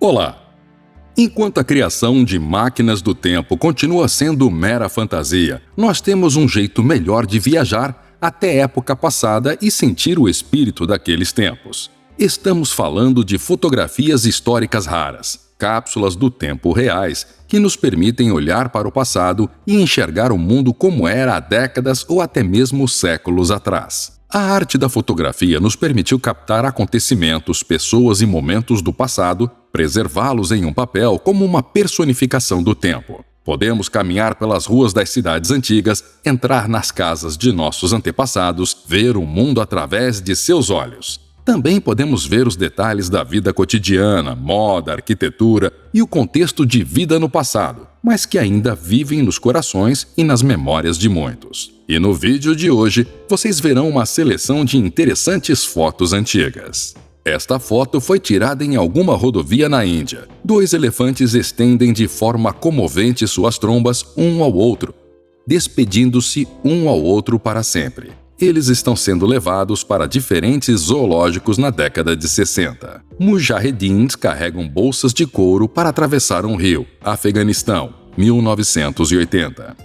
Olá! Enquanto a criação de máquinas do tempo continua sendo mera fantasia, nós temos um jeito melhor de viajar até a época passada e sentir o espírito daqueles tempos. Estamos falando de fotografias históricas raras, cápsulas do tempo reais, que nos permitem olhar para o passado e enxergar o mundo como era há décadas ou até mesmo séculos atrás. A arte da fotografia nos permitiu captar acontecimentos, pessoas e momentos do passado, preservá-los em um papel como uma personificação do tempo. Podemos caminhar pelas ruas das cidades antigas, entrar nas casas de nossos antepassados, ver o mundo através de seus olhos. Também podemos ver os detalhes da vida cotidiana, moda, arquitetura e o contexto de vida no passado, mas que ainda vivem nos corações e nas memórias de muitos. E no vídeo de hoje, vocês verão uma seleção de interessantes fotos antigas. Esta foto foi tirada em alguma rodovia na Índia. Dois elefantes estendem de forma comovente suas trombas um ao outro, despedindo-se um ao outro para sempre. Eles estão sendo levados para diferentes zoológicos na década de 60. Mujahedins carregam bolsas de couro para atravessar um rio. Afeganistão, 1980.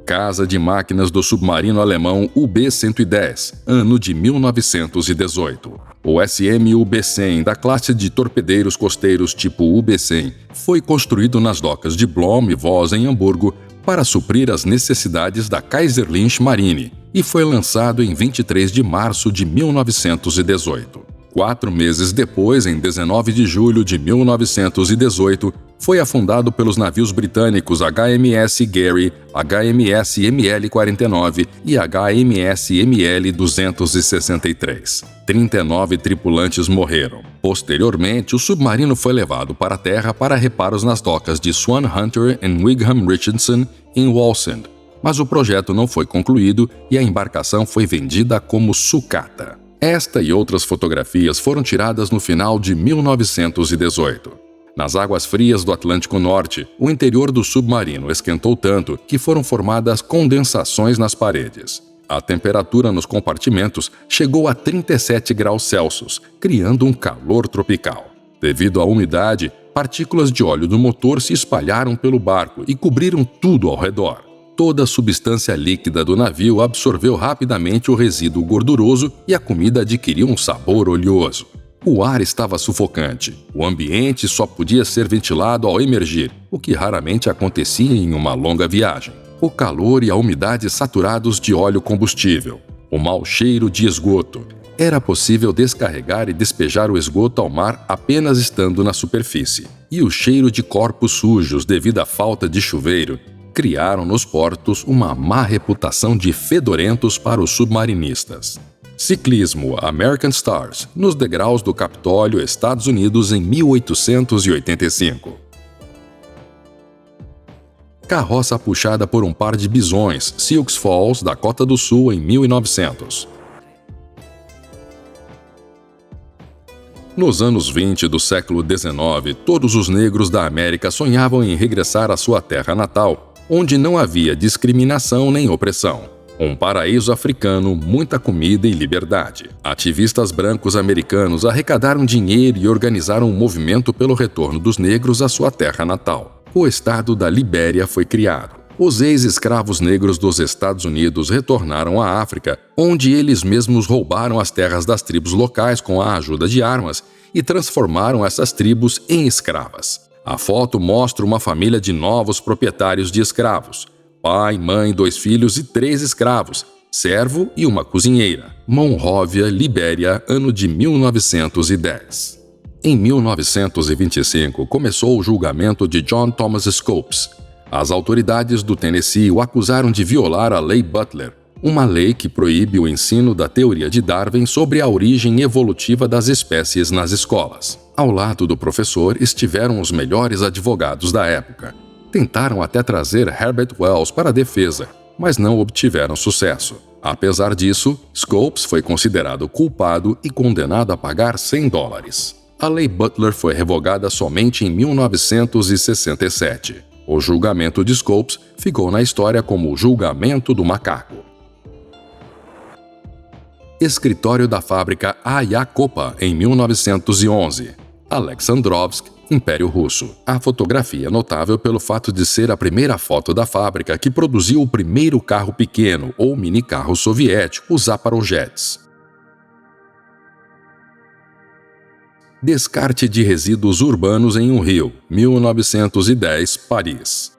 Casa de máquinas do submarino alemão UB-110, ano de 1918. O SM-UB-100, da classe de torpedeiros costeiros tipo UB-100, foi construído nas docas de Blohm e Voss, em Hamburgo, para suprir as necessidades da Kaiserliche Marine, e foi lançado em 23 de março de 1918. 4 meses depois, em 19 de julho de 1918, foi afundado pelos navios britânicos HMS Gary, HMS ML-49 e HMS ML-263. 39 tripulantes morreram. Posteriormente, o submarino foi levado para a terra para reparos nas docas de Swan Hunter e Wigham Richardson, em Wallsend, mas o projeto não foi concluído e a embarcação foi vendida como sucata. Esta e outras fotografias foram tiradas no final de 1918. Nas águas frias do Atlântico Norte, o interior do submarino esquentou tanto que foram formadas condensações nas paredes. A temperatura nos compartimentos chegou a 37 graus Celsius, criando um calor tropical. Devido à umidade, partículas de óleo do motor se espalharam pelo barco e cobriram tudo ao redor. Toda a substância líquida do navio absorveu rapidamente o resíduo gorduroso e a comida adquiriu um sabor oleoso. O ar estava sufocante. O ambiente só podia ser ventilado ao emergir, o que raramente acontecia em uma longa viagem. O calor e a umidade saturados de óleo combustível. O mau cheiro de esgoto. Era possível descarregar e despejar o esgoto ao mar apenas estando na superfície. E o cheiro de corpos sujos devido à falta de chuveiro criaram nos portos uma má reputação de fedorentos para os submarinistas. Ciclismo American Stars, nos degraus do Capitólio, Estados Unidos, em 1885. Carroça puxada por um par de bisões, Sioux Falls, Dakota do Sul, em 1900. Nos anos 20 do século XIX, todos os negros da América sonhavam em regressar à sua terra natal, onde não havia discriminação nem opressão. Um paraíso africano, muita comida e liberdade. Ativistas brancos americanos arrecadaram dinheiro e organizaram um movimento pelo retorno dos negros à sua terra natal. O estado da Libéria foi criado. Os ex-escravos negros dos Estados Unidos retornaram à África, onde eles mesmos roubaram as terras das tribos locais com a ajuda de armas e transformaram essas tribos em escravas. A foto mostra uma família de novos proprietários de escravos. Pai, mãe, 2 filhos e 3 escravos, servo e uma cozinheira. Monrovia, Libéria, ano de 1910. Em 1925, começou o julgamento de John Thomas Scopes. As autoridades do Tennessee o acusaram de violar a Lei Butler, uma lei que proíbe o ensino da teoria de Darwin sobre a origem evolutiva das espécies nas escolas. Ao lado do professor estiveram os melhores advogados da época. Tentaram até trazer Herbert Wells para a defesa, mas não obtiveram sucesso. Apesar disso, Scopes foi considerado culpado e condenado a pagar $100. A Lei Butler foi revogada somente em 1967. O julgamento de Scopes ficou na história como o julgamento do macaco. Escritório da fábrica Ayakopa, em 1911. Alexandrovsk, Império Russo. A fotografia é notável pelo fato de ser a primeira foto da fábrica que produziu o primeiro carro pequeno ou mini-carro soviético, os Zaporozhets. Descarte de resíduos urbanos em um rio, 1910, Paris.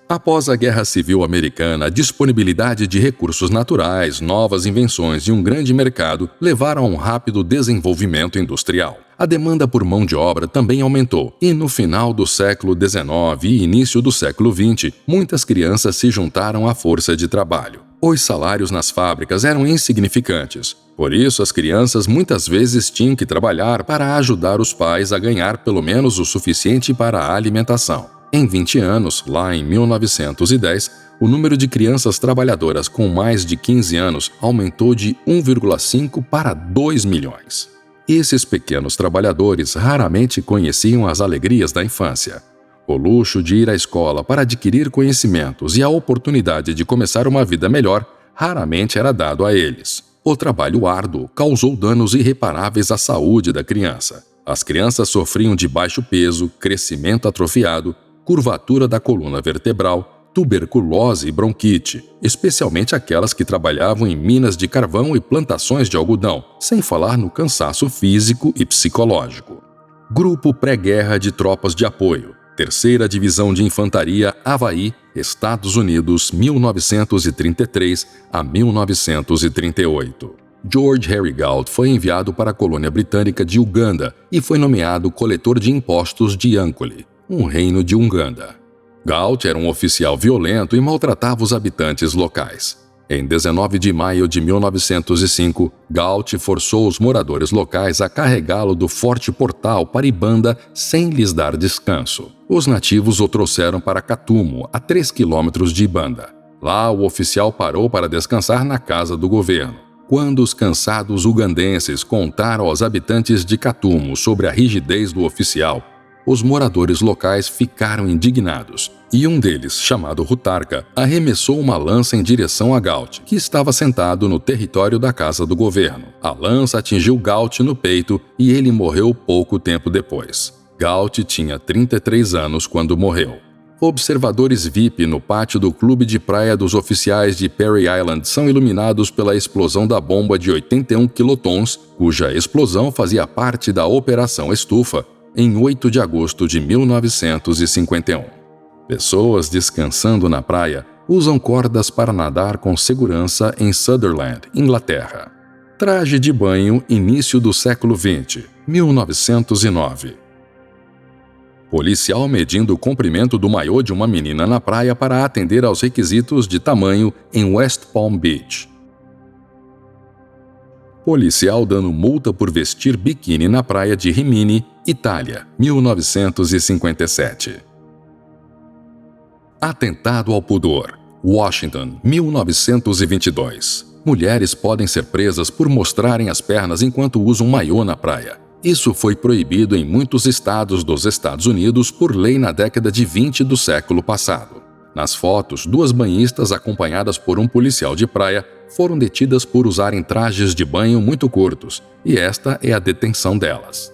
Após a Guerra Civil Americana, a disponibilidade de recursos naturais, novas invenções e um grande mercado levaram a um rápido desenvolvimento industrial. A demanda por mão de obra também aumentou, e no final do século XIX e início do século XX, muitas crianças se juntaram à força de trabalho. Os salários nas fábricas eram insignificantes. Por isso, as crianças muitas vezes tinham que trabalhar para ajudar os pais a ganhar pelo menos o suficiente para a alimentação. Em 20 anos, lá em 1910, o número de crianças trabalhadoras com mais de 15 anos aumentou de 1,5 para 2 milhões. Esses pequenos trabalhadores raramente conheciam as alegrias da infância. O luxo de ir à escola para adquirir conhecimentos e a oportunidade de começar uma vida melhor raramente era dado a eles. O trabalho árduo causou danos irreparáveis à saúde da criança. As crianças sofriam de baixo peso, crescimento atrofiado, curvatura da coluna vertebral, tuberculose e bronquite, especialmente aquelas que trabalhavam em minas de carvão e plantações de algodão, sem falar no cansaço físico e psicológico. Grupo pré-guerra de tropas de apoio, 3ª Divisão de Infantaria, Havaí, Estados Unidos, 1933 a 1938. George Harry Galt foi enviado para a colônia britânica de Uganda e foi nomeado coletor de impostos de Ankole, um reino de Uganda. Galt era um oficial violento e maltratava os habitantes locais. Em 19 de maio de 1905, Galt forçou os moradores locais a carregá-lo do Forte Portal para Ibanda sem lhes dar descanso. Os nativos o trouxeram para Katumo, a 3 quilômetros de Ibanda. Lá, o oficial parou para descansar na casa do governo. Quando os cansados ugandenses contaram aos habitantes de Katumo sobre a rigidez do oficial, os moradores locais ficaram indignados, e um deles, chamado Rutarka, arremessou uma lança em direção a Galt, que estava sentado no território da casa do governo. A lança atingiu Galt no peito e ele morreu pouco tempo depois. Galt tinha 33 anos quando morreu. Observadores VIP no pátio do clube de praia dos oficiais de Perry Island são iluminados pela explosão da bomba de 81 quilotons, cuja explosão fazia parte da Operação Estufa, em 8 de agosto de 1951. Pessoas descansando na praia usam cordas para nadar com segurança em Sutherland, Inglaterra. Traje de banho, início do século XX, 1909. Policial medindo o comprimento do maiô de uma menina na praia para atender aos requisitos de tamanho em West Palm Beach. Policial dando multa por vestir biquíni na praia de Rimini, Itália, 1957. Atentado ao pudor, Washington, 1922. Mulheres podem ser presas por mostrarem as pernas enquanto usam maiô na praia. Isso foi proibido em muitos estados dos Estados Unidos por lei na década de 20 do século passado. Nas fotos, 2 banhistas acompanhadas por um policial de praia foram detidas por usarem trajes de banho muito curtos, e esta é a detenção delas.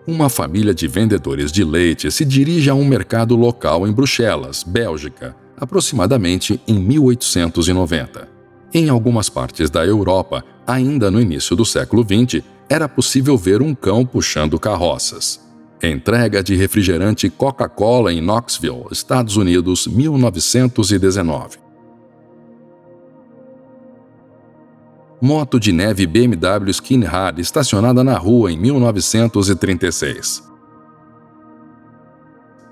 Uma família de vendedores de leite se dirige a um mercado local em Bruxelas, Bélgica, aproximadamente em 1890. Em algumas partes da Europa, ainda no início do século XX, era possível ver um cão puxando carroças. Entrega de refrigerante Coca-Cola em Knoxville, Estados Unidos, 1919. Moto de neve BMW Skinhard estacionada na rua em 1936.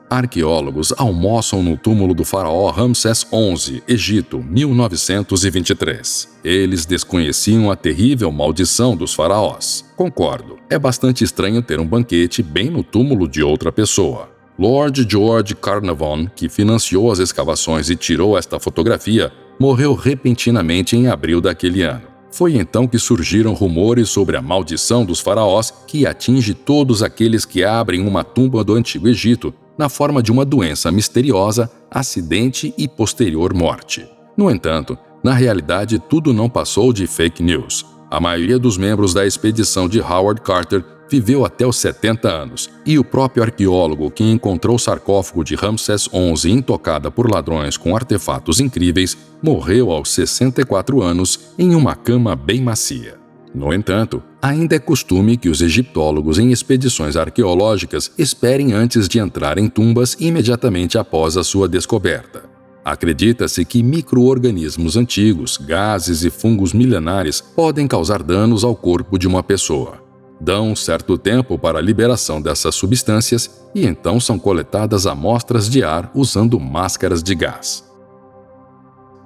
Arqueólogos almoçam no túmulo do faraó Ramsés XI, Egito, 1923. Eles desconheciam a terrível maldição dos faraós. Concordo, é bastante estranho ter um banquete bem no túmulo de outra pessoa. Lord George Carnarvon, que financiou as escavações e tirou esta fotografia, morreu repentinamente em abril daquele ano. Foi então que surgiram rumores sobre a maldição dos faraós que atinge todos aqueles que abrem uma tumba do Antigo Egito, na forma de uma doença misteriosa, acidente e posterior morte. No entanto, Na realidade, tudo não passou de fake news. A maioria dos membros da expedição de Howard Carter viveu até os 70 anos, e o próprio arqueólogo que encontrou o sarcófago de Ramsés XI intocada por ladrões com artefatos incríveis morreu aos 64 anos em uma cama bem macia. No entanto, ainda é costume que os egiptólogos em expedições arqueológicas esperem antes de entrar em tumbas imediatamente após a sua descoberta. Acredita-se que micro-organismos antigos, gases e fungos milenares podem causar danos ao corpo de uma pessoa. Dão um certo tempo para a liberação dessas substâncias e então são coletadas amostras de ar usando máscaras de gás.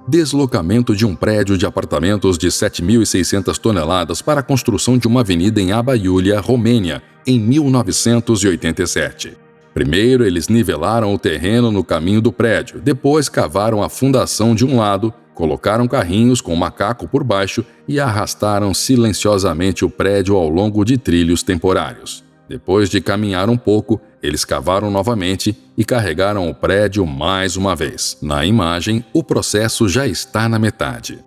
Deslocamento de um prédio de apartamentos de 7.600 toneladas para a construção de uma avenida em Aba Iulia, Romênia, em 1987. Primeiro, eles nivelaram o terreno no caminho do prédio, depois cavaram a fundação de um lado, colocaram carrinhos com macaco por baixo e arrastaram silenciosamente o prédio ao longo de trilhos temporários. Depois de caminhar um pouco, eles cavaram novamente e carregaram o prédio mais uma vez. Na imagem, o processo já está na metade.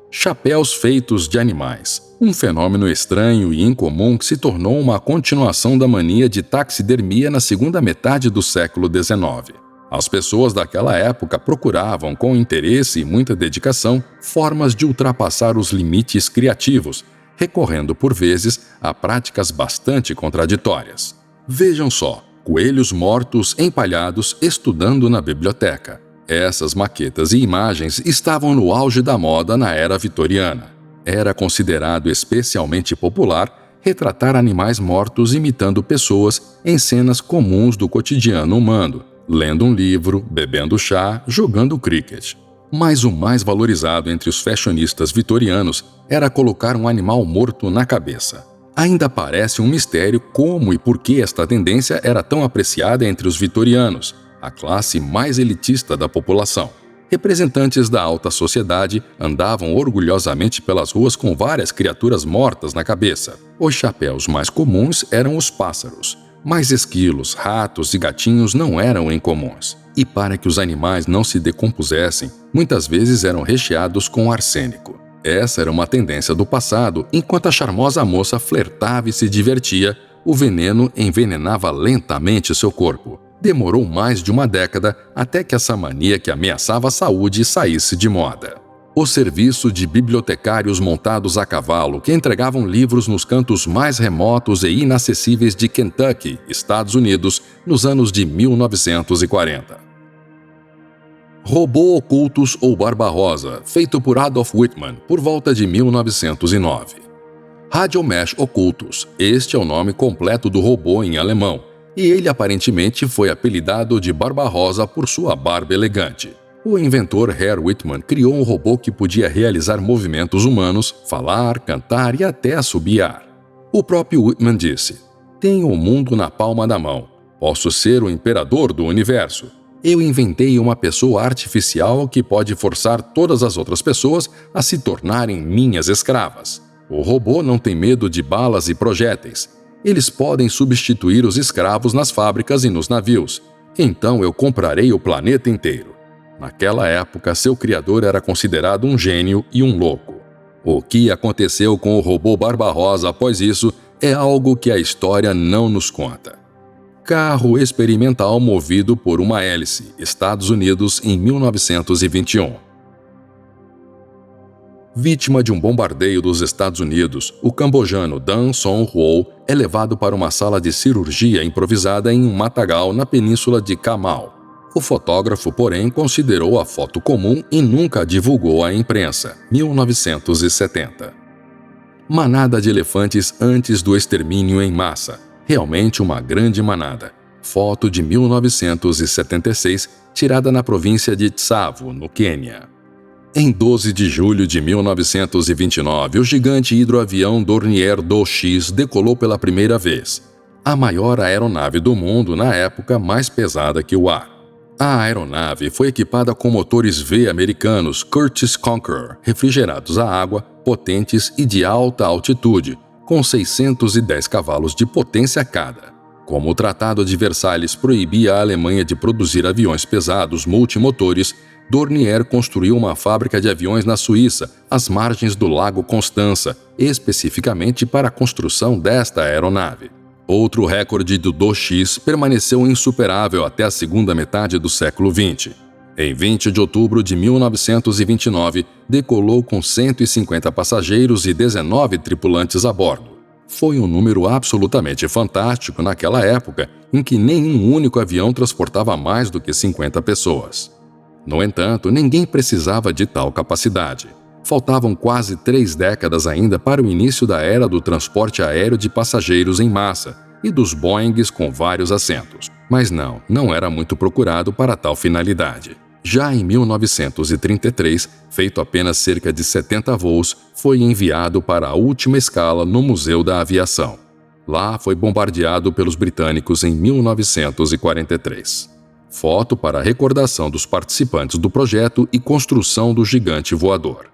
Chapéus feitos de animais. Um fenômeno estranho e incomum que se tornou uma continuação da mania de taxidermia na segunda metade do século XIX. As pessoas daquela época procuravam, com interesse e muita dedicação, formas de ultrapassar os limites criativos, recorrendo por vezes a práticas bastante contraditórias. Vejam só, coelhos mortos empalhados estudando na biblioteca. Essas maquetas e imagens estavam no auge da moda na era vitoriana. Era considerado especialmente popular retratar animais mortos imitando pessoas em cenas comuns do cotidiano humano, lendo um livro, bebendo chá, jogando cricket. Mas o mais valorizado entre os fashionistas vitorianos era colocar um animal morto na cabeça. Ainda parece um mistério como e por que esta tendência era tão apreciada entre os vitorianos, a classe mais elitista da população. Representantes da alta sociedade andavam orgulhosamente pelas ruas com várias criaturas mortas na cabeça. Os chapéus mais comuns eram os pássaros, mas esquilos, ratos e gatinhos não eram incomuns. E para que os animais não se decompusessem, muitas vezes eram recheados com arsênico. Essa era uma tendência do passado, enquanto a charmosa moça flertava e se divertia, o veneno envenenava lentamente seu corpo. Demorou mais de uma década até que essa mania que ameaçava a saúde saísse de moda. O serviço de bibliotecários montados a cavalo que entregavam livros nos cantos mais remotos e inacessíveis de Kentucky, Estados Unidos, nos anos de 1940. Robô Ocultus ou Barbarossa, feito por Adolf Whitman, por volta de 1909. Radiomesh Occultus, este é o nome completo do robô em alemão, e ele aparentemente foi apelidado de Barbarossa por sua barba elegante. O inventor Herr Whitman criou um robô que podia realizar movimentos humanos, falar, cantar e até assobiar. O próprio Whitman disse: "Tenho o mundo na palma da mão. Posso ser o imperador do universo. Eu inventei uma pessoa artificial que pode forçar todas as outras pessoas a se tornarem minhas escravas. O robô não tem medo de balas e projéteis. Eles podem substituir os escravos nas fábricas e nos navios. Então eu comprarei o planeta inteiro." Naquela época, seu criador era considerado um gênio e um louco. O que aconteceu com o robô Barbarossa após isso é algo que a história não nos conta. Carro experimental movido por uma hélice, Estados Unidos, em 1921. Vítima de um bombardeio dos Estados Unidos, o cambojano Dan Son Ho é levado para uma sala de cirurgia improvisada em um matagal na península de Camau. O fotógrafo, porém, considerou a foto comum e nunca a divulgou à imprensa. 1970. Manada de elefantes antes do extermínio em massa. Realmente uma grande manada. Foto de 1976, tirada na província de Tsavo, no Quênia. Em 12 de julho de 1929, o gigante hidroavião Dornier 2X decolou pela primeira vez. A maior aeronave do mundo na época, mais pesada que o ar. A aeronave foi equipada com motores V americanos Curtiss Conqueror, refrigerados a água, potentes e de alta altitude, com 610 cavalos de potência cada. Como o Tratado de Versalhes proibia a Alemanha de produzir aviões pesados multimotores, Dornier construiu uma fábrica de aviões na Suíça, às margens do Lago Constança, especificamente para a construção desta aeronave. Outro recorde do 2X permaneceu insuperável até a segunda metade do século XX. Em 20 de outubro de 1929, decolou com 150 passageiros e 19 tripulantes a bordo. Foi um número absolutamente fantástico naquela época, em que nenhum único avião transportava mais do que 50 pessoas. No entanto, ninguém precisava de tal capacidade. Faltavam quase 3 décadas ainda para o início da era do transporte aéreo de passageiros em massa e dos Boeings com vários assentos. Mas não era muito procurado para tal finalidade. Já em 1933, feito apenas cerca de 70 voos, foi enviado para a última escala no Museu da Aviação. Lá foi bombardeado pelos britânicos em 1943. Foto para recordação dos participantes do projeto e construção do gigante voador.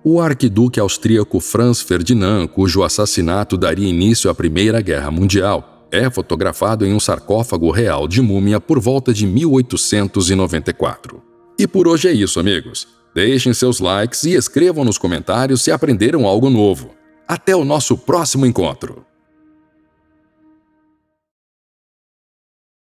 O arquiduque austríaco Franz Ferdinand, cujo assassinato daria início à Primeira Guerra Mundial, é fotografado em um sarcófago real de múmia por volta de 1894. E por hoje é isso, amigos. Deixem seus likes e escrevam nos comentários se aprenderam algo novo. Até o nosso próximo encontro!